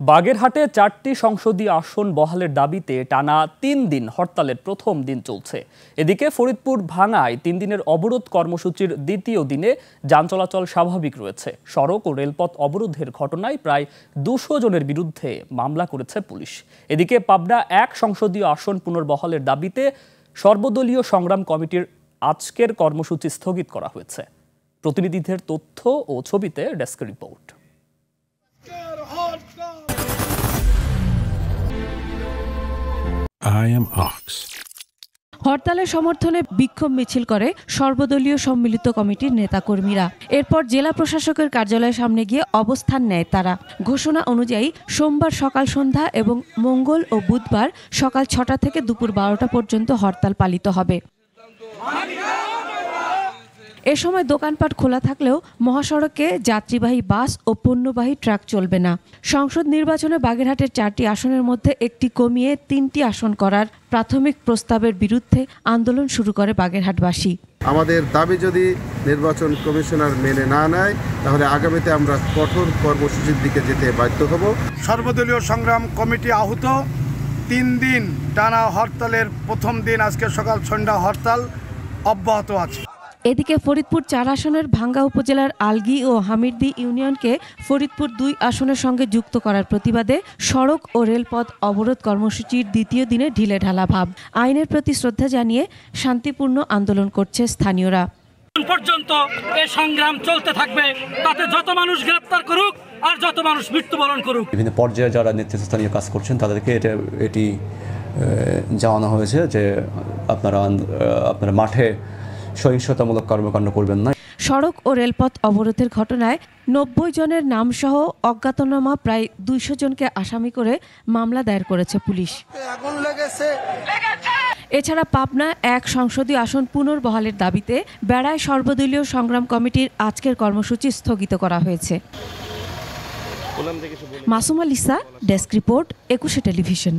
বাগেরহাটে 4টি সংসদীয় আসন বহালের দাবিতে টানা 3 দিন হরতালের প্রথম দিন চলছে। এদিকে ফরিদপুর ভাঙায় 3 দিনের অবরোধ কর্মসূচির দ্বিতীয় দিনে যান চলাচল স্বাভাবিক রয়েছে। সড়ক ও রেলপথ অবরোধের ঘটনায় প্রায় 200 জনের বিরুদ্ধে মামলা করেছে পুলিশ। এদিকে পাবনা 1 সংসদীয় আসন পুনর্বহালের দাবিতে সর্বদলীয় সংগ্রাম কমিটির আজকের কর্মসূচি স্থগিত করা হয়েছে। প্রতিনিধিদের তথ্য ও ছবিতে ডেস্ক রিপোর্ট। হরতালের সমর্থনে বিক্ষোভ মিছিল করে সর্বদলীয় সম্মিলিত কমিটির নেতাকর্মীরা। এরপর জেলা প্রশাসকের কার্যালয়ের সামনে গিয়ে অবস্থান নেয় তারা। ঘোষণা অনুযায়ী সোমবার সকাল সন্ধ্যা এবং মঙ্গল ও বুধবার সকাল 6টা থেকে দুপুর 12টা পর্যন্ত হরতাল পালিত হবে। এ সময় দোকানপাট খোলা থাকলেও মহাসড়কে যাত্রীবাহী বাস ও পণ্যবাহী ট্রাক চলবে না। সংসদ নির্বাচনে বাগেরহাটের 4টি আসনের মধ্যে একটি কমিয়ে 3টি আসন করার প্রাথমিক প্রস্তাবের বিরুদ্ধে আন্দোলন শুরু করে বাগেরহাটবাসী। আমাদের দাবি যদি নির্বাচন কমিশনার মেনে না নেয় তাহলে আগামীতে আমরা কঠোর কর্মসূচির দিকে যেতে বাধ্য হব। সর্বদলীয় সংগ্রাম কমিটি আহত 3 দিন টানা হরতালের প্রথম দিন আজকে সকাল সন্ধ্যা হরতাল অব্যাহত আছে। এদিকে ফরিদপুর 4 আসনের ভাঙ্গা উপজেলার আলগি ও হামিরদি ইউনিয়নকে ফরিদপুর 2 আসনের সঙ্গে যুক্ত করার প্রতিবাদে সড়ক ও রেলপথ অবরোধ কর্মসূচির দ্বিতীয় দিনে ঢিলেঢালা ভাব। আইনের প্রতি শ্রদ্ধা জানিয়ে শান্তিপূর্ণ আন্দোলন করছে স্থানীয়রা। পর্যন্ত এই সংগ্রাম চলতে থাকবে, তাতে যত মানুষ গ্রেপ্তার করুক আর যত মানুষ মৃত্যুবরণ করুক। বিভিন্ন পর্যায়ে যারা নেতৃস্থানীয় কাজ করছেন তাদেরকে এটি জানানো হয়েছে যে আপনারা মাঠে সহিংসতামূলক কর্মকাণ্ড করবেন না। সড়ক ও রেলপথ অবরোধের ঘটনায় 90 জনের নামসহ অজ্ঞাতনামা প্রায় 200 জনকে আসামি করে মামলা দায়ের করেছে পুলিশ। এছাড়া পাবনা 1 সংসদীয় আসন পুনর্বহালের দাবিতে বেড়ায় সর্বদলীয় সংগ্রাম কমিটির আজকের কর্মসূচি স্থগিত করা হয়েছে। Masuma Lisa, desk report, 21 television.